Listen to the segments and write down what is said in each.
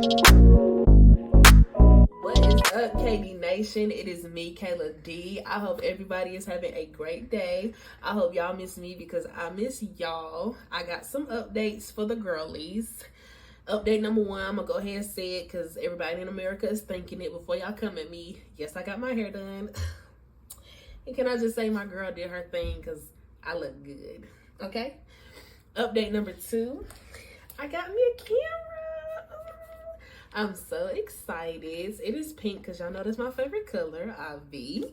What is up, KD Nation? It is me, Kayla D. I hope everybody is having a great day. I hope y'all miss me because I miss y'all. I got some updates for the girlies. Update number one, I'm gonna go ahead and say it because everybody in America is thinking it before y'all come at me. Yes, I got my hair done. And can I just say my girl did her thing because I look good, okay? Update number two, I got me a camera. I'm so excited. It is pink because y'all know that's my favorite color, IV.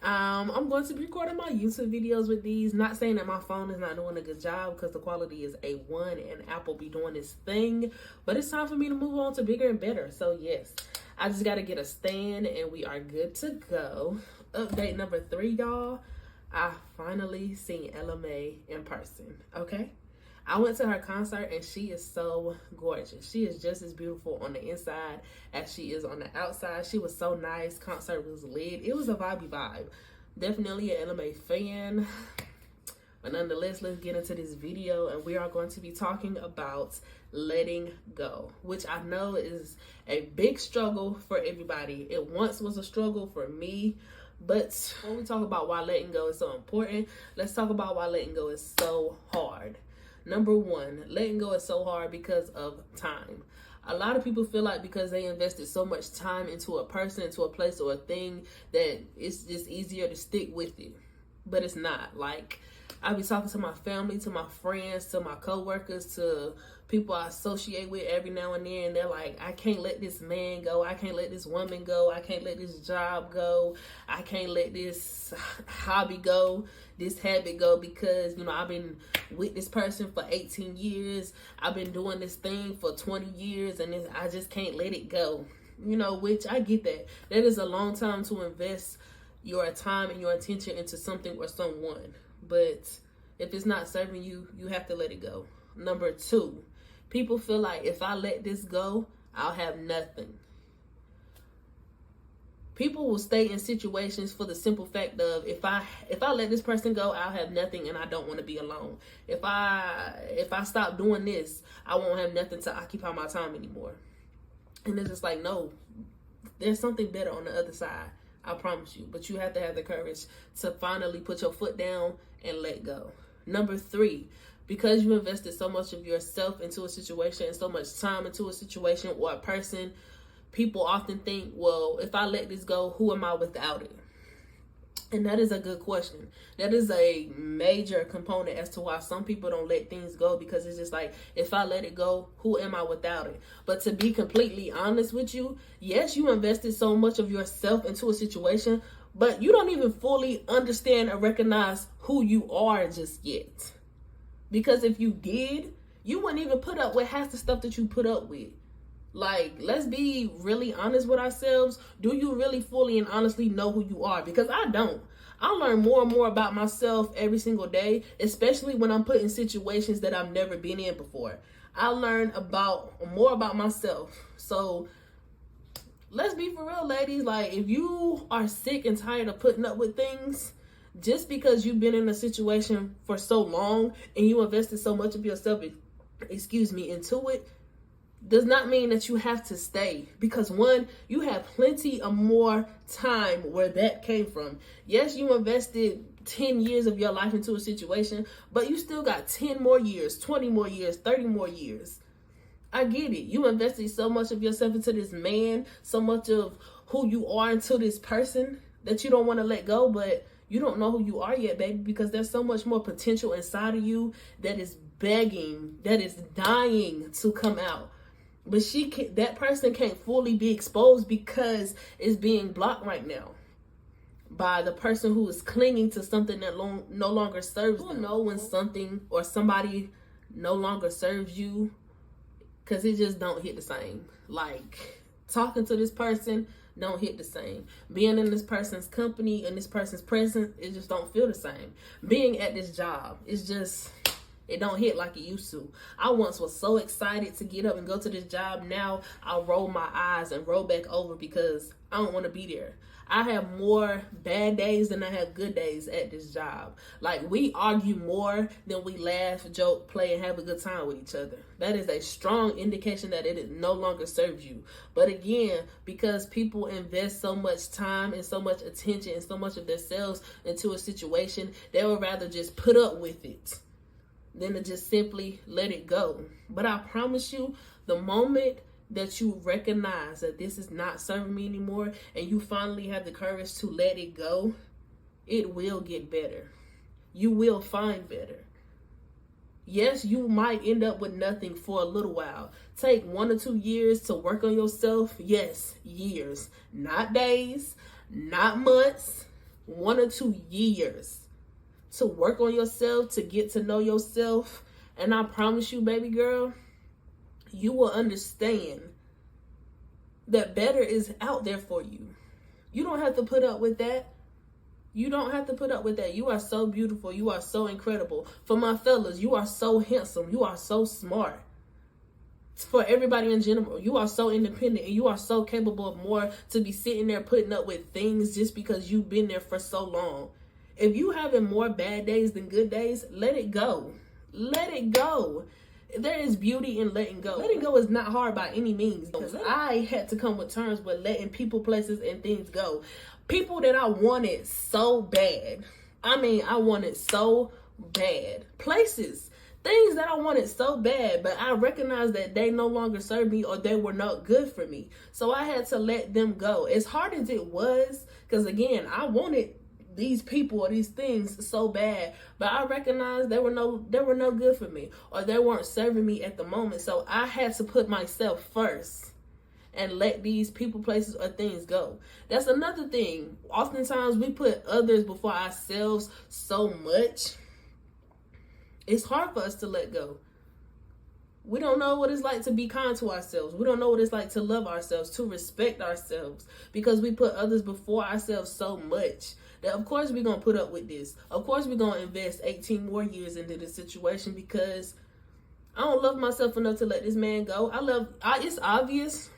I'm going to be recording my YouTube videos with these. Not saying that my phone is not doing a good job because the quality is A1 and Apple be doing its thing. But it's time for me to move on to bigger and better. So yes, I just got to get a stand and we are good to go. Update number three, y'all. I finally seen Ella Mai in person, okay? I went to her concert and she is so gorgeous. She is just as beautiful on the inside as she is on the outside. She was so nice. Concert was lit. It was a vibey vibe. Definitely an Ella Mai fan. But nonetheless, let's get into this video and we are going to be talking about letting go, which I know is a big struggle for everybody. It once was a struggle for me, but when we talk about why letting go is so important, let's talk about why letting go is so hard. Number one, letting go is so hard because of time. A lot of people feel like because they invested so much time into a person, into a place or a thing, that it's just easier to stick with it. But it's not. Like, I be talking to my family, to my friends, to my coworkers, to people I associate with every now and then. They're like, I can't let this man go. I can't let this woman go. I can't let this job go. I can't let this hobby go, this habit go, because, you know, I've been with this person for 18 years. I've been doing this thing for 20 years and I just can't let it go. You know, which I get that. That is a long time to invest your time and your attention into something or someone. But if it's not serving you, you have to let it go. Number two, people feel like if I let this go, I'll have nothing. People will stay in situations for the simple fact of if I let this person go, I'll have nothing and I don't want to be alone. If I stop doing this, I won't have nothing to occupy my time anymore. And it's just like, no, there's something better on the other side. I promise you. But you have to have the courage to finally put your foot down and let go. Number three, because you invested so much of yourself into a situation and so much time into a situation or a person, people often think, well, if I let this go, who am I without it? And that is a good question. That is a major component as to why some people don't let things go, because it's just like, if I let it go, who am I without it? But to be completely honest with you, yes, you invested so much of yourself into a situation, but you don't even fully understand or recognize who you are just yet. Because if you did, you wouldn't even put up with half the stuff that you put up with. Like, let's be really honest with ourselves. Do you really fully and honestly know who you are? Because I don't. I learn more and more about myself every single day, especially when I'm put in situations that I've never been in before. I learn more about myself. So let's be for real, ladies. Like, if you are sick and tired of putting up with things, just because you've been in a situation for so long and you invested so much of yourself, into it, does not mean that you have to stay. Because one, you have plenty of more time where that came from. Yes, you invested 10 years of your life into a situation, but you still got 10 more years, 20 more years, 30 more years. I get it. You invested so much of yourself into this man, so much of who you are into this person that you don't want to let go, but you don't know who you are yet, baby, because there's so much more potential inside of you that is begging, that is dying to come out. But that person can't fully be exposed because it's being blocked right now by the person who is clinging to something that no longer serves them. You know when something or somebody no longer serves you, because it just don't hit the same. Like, talking to this person don't hit the same. Being in this person's company and this person's presence, it just don't feel the same. Being at this job, it's just, It don't hit like it used to. I once was so excited to get up and go to this job. Now I roll my eyes and roll back over because I don't want to be there. I have more bad days than I have good days at this job. Like, we argue more than we laugh, joke, play, and have a good time with each other. That is a strong indication that it no longer serves you. But again, because people invest so much time and so much attention and so much of themselves into a situation, they would rather just put up with it than to just simply let it go. But I promise you, the moment that you recognize that this is not serving me anymore and you finally have the courage to let it go, it will get better. You will find better. Yes, you might end up with nothing for a little while. Take 1 or 2 years to work on yourself. Yes, years, not days, not months, 1 or 2 years to work on yourself, to get to know yourself. And I promise you, baby girl, you will understand that better is out there for you. You don't have to put up with that. You don't have to put up with that. You are so beautiful. You are so incredible. For my fellas, you are so handsome. You are so smart. For everybody in general, you are so independent and you are so capable of more to be sitting there putting up with things just because you've been there for so long. If you having more bad days than good days, let it go. Let it go. There is beauty in letting go. Letting go is not hard by any means. Because I had to come with terms with letting people, places, and things go. People that I wanted so bad. I mean, I wanted so bad. Places, things that I wanted so bad, but I recognized that they no longer served me or they were not good for me. So I had to let them go. As hard as it was, because again, I wanted these people or these things so bad, but I recognized they were no good for me or they weren't serving me at the moment. So I had to put myself first and let these people, places, or things go. That's another thing. Oftentimes we put others before ourselves so much. It's hard for us to let go. We don't know what it's like to be kind to ourselves. We don't know what it's like to love ourselves, to respect ourselves, because we put others before ourselves so much. That of course we're going to put up with this. Of course we're going to invest 18 more years into this situation because I don't love myself enough to let this man go. It's obvious.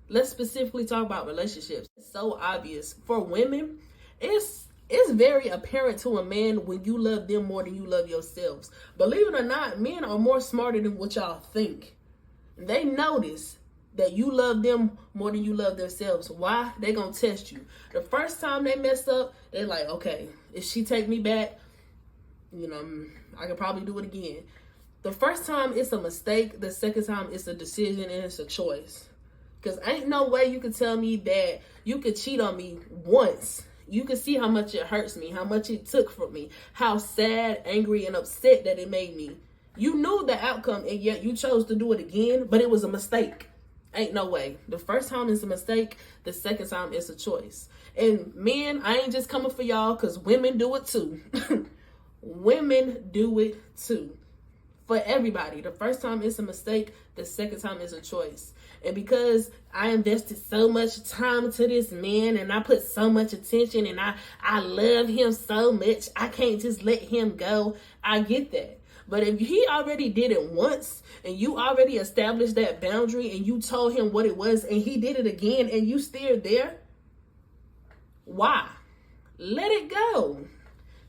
Let's specifically talk about relationships. It's so obvious. For women, it's very apparent to a man when you love them more than you love yourselves. Believe it or not, men are more smarter than what y'all think. They notice that you love them more than you love themselves. Why? They gonna test you. The first time they mess up, they're like, okay, if she take me back, I could probably do it again. The first time it's a mistake. The second time it's a decision and it's a choice. Because ain't no way you could tell me that you could cheat on me once. You could see how much it hurts me, how much it took from me, how sad, angry, and upset that it made me. You knew the outcome and yet you chose to do it again, but it was a mistake. Ain't no way. The first time is a mistake. The second time is a choice. And men, I ain't just coming for y'all because women do it too. Women do it too. For everybody. The first time is a mistake. The second time is a choice. And because I invested so much time to this man and I put so much attention and I love him so much, I can't just let him go. I get that. But if he already did it once and you already established that boundary and you told him what it was and he did it again and you still there, why? Let it go.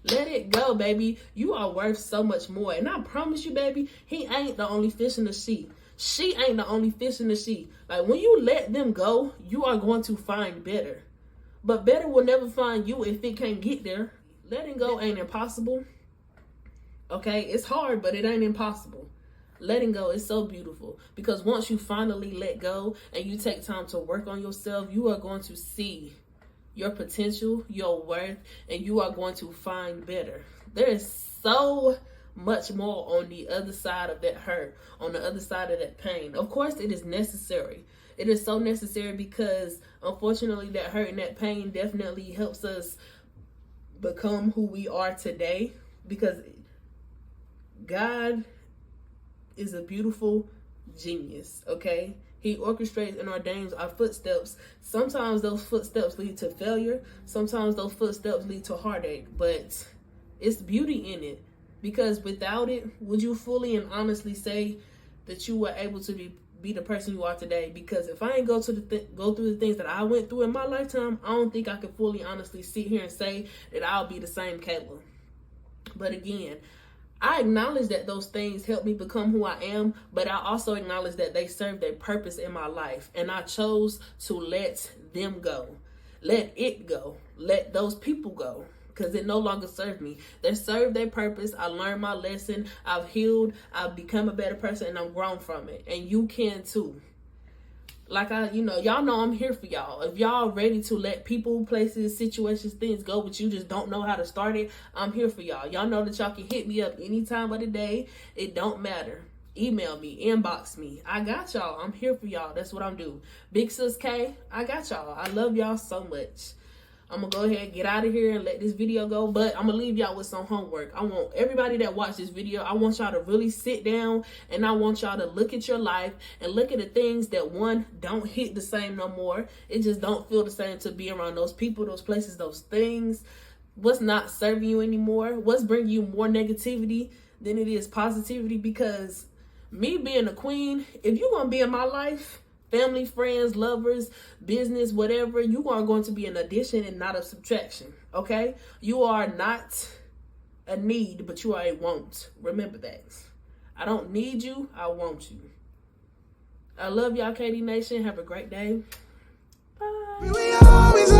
Let it go, baby. You are worth so much more. And I promise you, baby, he ain't the only fish in the sea. She ain't the only fish in the sea. Like, when you let them go, you are going to find better. But better will never find you if it can't get there. Letting go ain't impossible. Okay, it's hard, but it ain't impossible. Letting go is so beautiful because once you finally let go and you take time to work on yourself, you are going to see your potential, your worth, and you are going to find better. There is so much more on the other side of that hurt, on the other side of that pain. Of course, it is necessary. It is so necessary because unfortunately that hurt and that pain definitely helps us become who we are today, because God is a beautiful genius, okay? He orchestrates and ordains our footsteps. Sometimes those footsteps lead to failure. Sometimes those footsteps lead to heartache, but it's beauty in it. Because without it, would you fully and honestly say that you were able to be the person you are today? Because if I ain't go through the things that I went through in my lifetime, I don't think I could fully honestly sit here and say that I'll be the same Kayla. But again, I acknowledge that those things helped me become who I am, but I also acknowledge that they served a purpose in my life, and I chose to let them go. Let it go. Let those people go, because it no longer served me. They served their purpose. I learned my lesson. I've healed. I've become a better person, and I'm grown from it. And you can too. Like y'all know I'm here for y'all. If y'all ready to let people, places, situations, things go, but you just don't know how to start it, I'm here for y'all. Y'all know that y'all can hit me up any time of the day. It don't matter. Email me, inbox me. I got y'all. I'm here for y'all. That's what I'm doing. Big Sis K, I got y'all. I love y'all so much. I'm going to go ahead and get out of here and let this video go. But I'm going to leave y'all with some homework. I want everybody that watched this video, I want y'all to really sit down, and I want y'all to look at your life and look at the things that, one, don't hit the same no more. It just don't feel the same to be around those people, those places, those things. What's not serving you anymore? What's bringing you more negativity than it is positivity? Because me being a queen, if you're going to be in my life, family, friends, lovers, business, whatever, you are going to be an addition and not a subtraction, okay? You are not a need, but you are a want. Remember that. I don't need you, I want you. I love y'all, KD Nation. Have a great day. Bye.